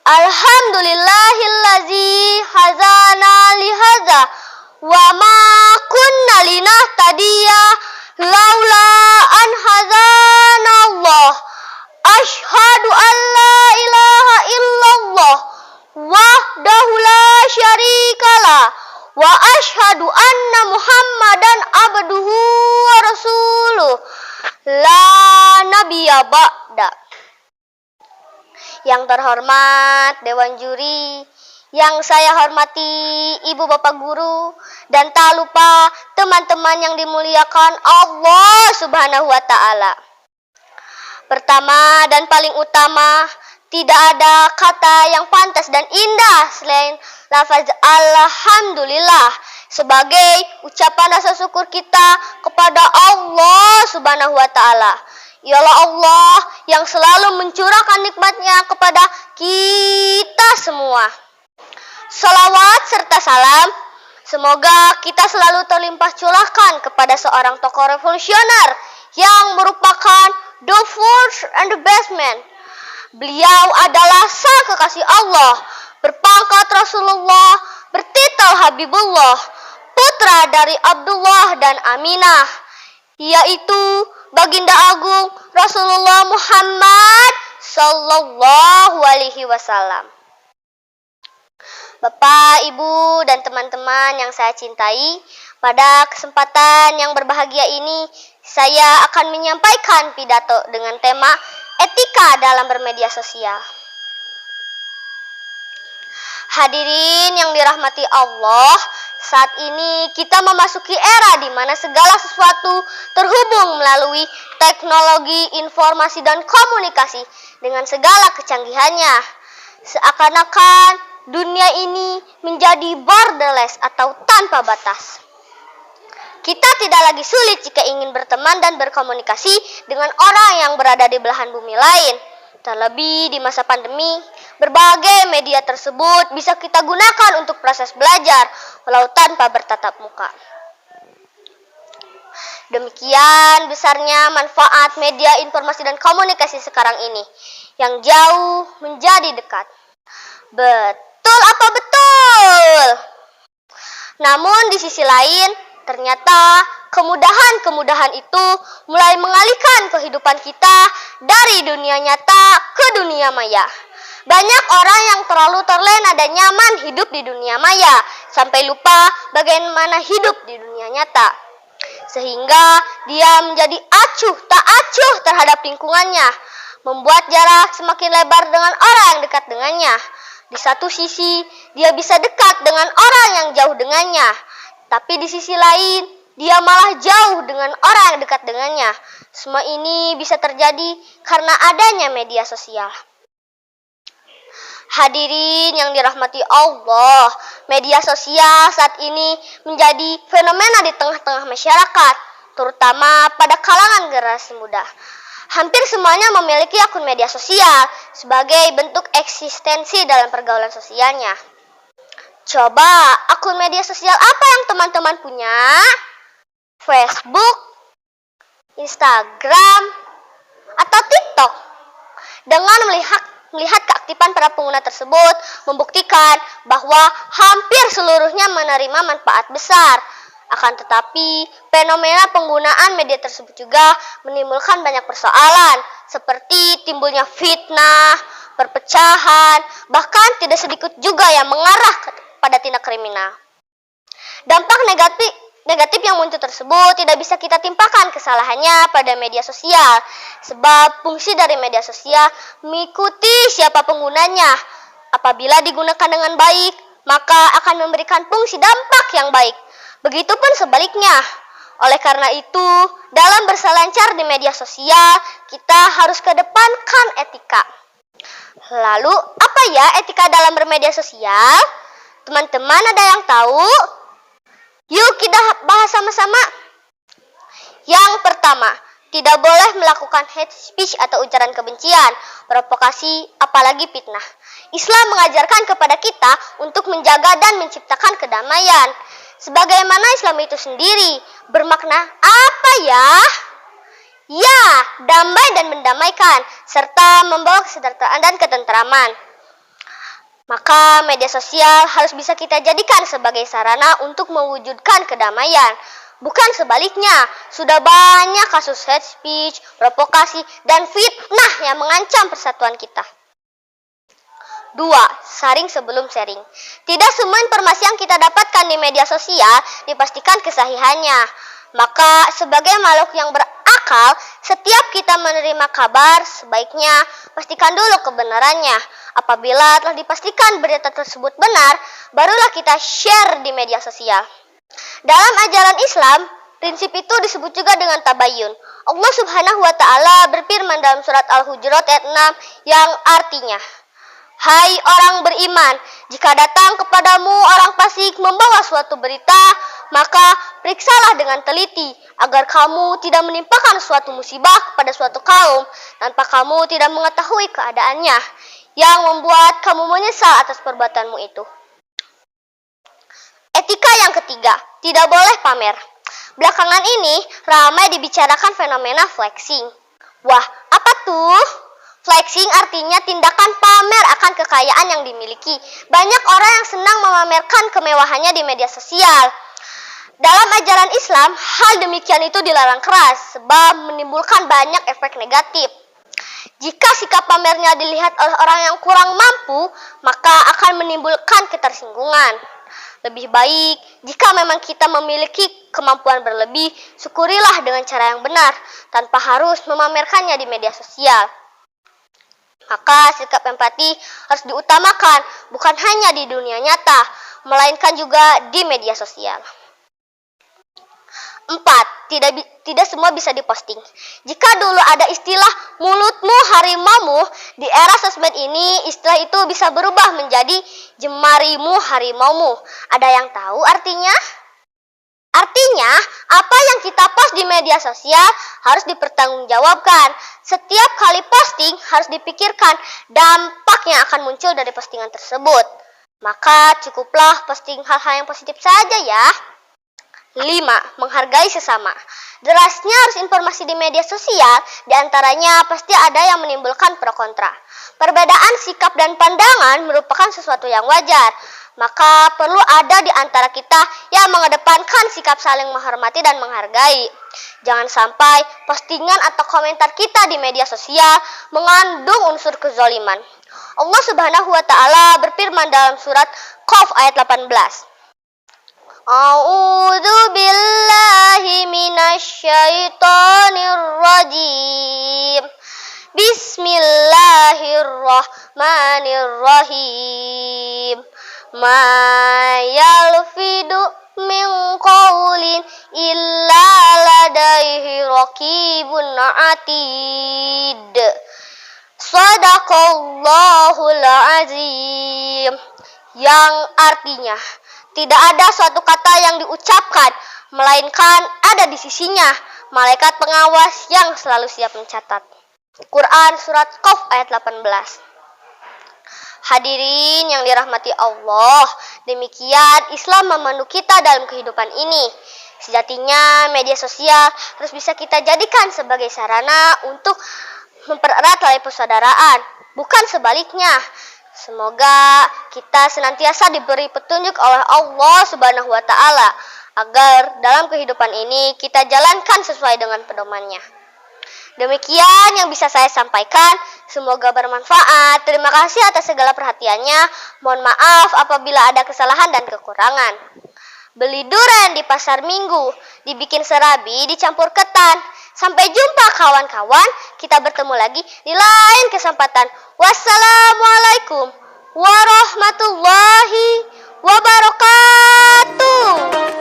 Alhamdulillahillazi hazana lihadza wa ma kunna linahtadiya laula an hazana Allah. Asyhadu an la ilaha illallah wahdahu la syarikalah wa asyhadu anna Muhammadan abduhu wa rasuluh la nabiyya ba'da. Yang terhormat Dewan Juri, yang saya hormati Ibu Bapak Guru, dan tak lupa teman-teman yang dimuliakan Allah Subhanahu wa Ta'ala. Pertama dan paling utama, tidak ada kata yang pantas dan indah selain lafaz Alhamdulillah sebagai ucapan rasa syukur kita kepada Allah Subhanahu wa Ta'ala. Ialah Allah yang selalu mencurahkan nikmatnya kepada kita semua. Salawat serta salam, semoga kita selalu terlimpah curahkan kepada seorang tokoh revolusioner yang merupakan the first and the best man. Beliau adalah sang kekasih Allah, berpangkat Rasulullah, bertitel Habibullah, putra dari Abdullah dan Aminah, yaitu Baginda Agung Rasulullah Muhammad Sallallahu Alaihi Wasallam. Bapak, Ibu, dan teman-teman yang saya cintai, pada kesempatan yang berbahagia ini, saya akan menyampaikan pidato dengan tema etika dalam bermedia sosial. Hadirin yang dirahmati Allah, saat ini kita memasuki era di mana segala sesuatu terhubung melalui teknologi informasi dan komunikasi dengan segala kecanggihannya. Seakan-akan dunia ini menjadi borderless atau tanpa batas. Kita tidak lagi sulit jika ingin berteman dan berkomunikasi dengan orang yang berada di belahan bumi lain. Terlebih di masa pandemi, berbagai media tersebut bisa kita gunakan untuk proses belajar, walau tanpa bertatap muka. Demikian besarnya manfaat media informasi dan komunikasi sekarang ini, yang jauh menjadi dekat. Betul apa betul? Namun di sisi lain, ternyata kemudahan-kemudahan itu mulai mengalihkan kehidupan kita dari dunia nyata ke dunia maya. Banyak orang yang terlalu terlena dan nyaman hidup di dunia maya, sampai lupa bagaimana hidup di dunia nyata. Sehingga dia menjadi acuh tak acuh terhadap lingkungannya, membuat jarak semakin lebar dengan orang yang dekat dengannya. Di satu sisi, dia bisa dekat dengan orang yang jauh dengannya, tapi di sisi lain, dia malah jauh dengan orang yang dekat dengannya. Semua ini bisa terjadi karena adanya media sosial. Hadirin yang dirahmati Allah, media sosial saat ini menjadi fenomena di tengah-tengah masyarakat, terutama pada kalangan generasi muda. Hampir semuanya memiliki akun media sosial sebagai bentuk eksistensi dalam pergaulan sosialnya. Coba akun media sosial apa yang teman-teman punya? Facebook, Instagram, atau TikTok? Dengan melihat keaktifan para pengguna tersebut membuktikan bahwa hampir seluruhnya menerima manfaat besar. Akan tetapi, fenomena penggunaan media tersebut juga menimbulkan banyak persoalan, seperti timbulnya fitnah, perpecahan, bahkan tidak sedikit juga yang mengarah pada tindak kriminal. Dampak negatif yang muncul tersebut tidak bisa kita timpakan kesalahannya pada media sosial, sebab fungsi dari media sosial mengikuti siapa penggunanya. Apabila digunakan dengan baik, maka akan memberikan fungsi dampak yang baik. Begitupun sebaliknya. Oleh karena itu, dalam berselancar di media sosial, kita harus kedepankan etika. Lalu, apa ya etika dalam bermedia sosial? Teman-teman ada yang tahu? Yuk kita bahas sama-sama. Yang pertama, tidak boleh melakukan hate speech atau ujaran kebencian, provokasi, apalagi fitnah. Islam mengajarkan kepada kita untuk menjaga dan menciptakan kedamaian. Sebagaimana Islam itu sendiri bermakna apa ya? Ya, damai dan mendamaikan, serta membawa kesejahteraan dan ketentraman. Maka media sosial harus bisa kita jadikan sebagai sarana untuk mewujudkan kedamaian. Bukan sebaliknya, sudah banyak kasus hate speech, provokasi, dan fitnah yang mengancam persatuan kita. 2. Saring sebelum sharing. Tidak semua informasi yang kita dapatkan di media sosial dipastikan kesahihannya. Maka sebagai makhluk yang berakal, setiap kita menerima kabar, sebaiknya pastikan dulu kebenarannya. Apabila telah dipastikan berita tersebut benar, barulah kita share di media sosial. Dalam ajaran Islam, prinsip itu disebut juga dengan tabayun. Allah Subhanahu wa Ta'ala berfirman dalam surat Al-Hujurat ayat 6 yang artinya, "Hai orang beriman, jika datang kepadamu orang fasik membawa suatu berita, maka periksalah dengan teliti agar kamu tidak menimpakan suatu musibah kepada suatu kaum tanpa kamu tidak mengetahui keadaannya, yang membuat kamu menyesal atas perbuatanmu itu." Etika yang ketiga, tidak boleh pamer. Belakangan ini ramai dibicarakan fenomena flexing. Wah, apa tuh? Flexing artinya tindakan pamer akan kekayaan yang dimiliki. Banyak orang yang senang memamerkan kemewahannya di media sosial. Dalam ajaran Islam, hal demikian itu dilarang keras sebab menimbulkan banyak efek negatif. Jika sikap pamernya dilihat oleh orang yang kurang mampu, maka akan menimbulkan ketersinggungan. Lebih baik jika memang kita memiliki kemampuan berlebih, syukurilah dengan cara yang benar tanpa harus memamerkannya di media sosial. Maka sikap empati harus diutamakan bukan hanya di dunia nyata, melainkan juga di media sosial. 4. Tidak semua bisa diposting. Jika dulu ada istilah mulutmu harimaumu, di era sosmed ini istilah itu bisa berubah menjadi jemarimu harimaumu. Ada yang tahu artinya? Artinya, apa yang kita post di media sosial harus dipertanggungjawabkan. Setiap kali posting harus dipikirkan dampak yang akan muncul dari postingan tersebut. Maka cukuplah posting hal-hal yang positif saja ya. 5. Menghargai sesama. Derasnya arus informasi di media sosial, diantaranya pasti ada yang menimbulkan pro kontra. Perbedaan sikap dan pandangan merupakan sesuatu yang wajar. Maka perlu ada di antara kita yang mengedepankan sikap saling menghormati dan menghargai. Jangan sampai postingan atau komentar kita di media sosial mengandung unsur kezaliman. Allah Subhanahu wa Ta'ala berfirman dalam surat Qaf ayat 18. A'udzu billahi minasyaitonir rajim. Bismillahirrahmanirrahim. Ma yalfidu min qawlin illa ladaihi raqibun atid. Shadaqallahul azim. Yang artinya, tidak ada suatu kata yang diucapkan, melainkan ada di sisinya malaikat pengawas yang selalu siap mencatat. Quran Surat Qaf ayat 18. Hadirin yang dirahmati Allah, demikian Islam memandu kita dalam kehidupan ini. Sejatinya media sosial harus bisa kita jadikan sebagai sarana untuk mempererat tali persaudaraan, bukan sebaliknya. Semoga kita senantiasa diberi petunjuk oleh Allah Subhanahu wa Ta'ala agar dalam kehidupan ini kita jalankan sesuai dengan pedomannya. Demikian yang bisa saya sampaikan, semoga bermanfaat. Terima kasih atas segala perhatiannya. Mohon maaf apabila ada kesalahan dan kekurangan. Beli durian di pasar Minggu, dibikin serabi, dicampur ketan. Sampai jumpa kawan-kawan, kita bertemu lagi di lain kesempatan. Wassalamualaikum warahmatullahi wabarakatuh.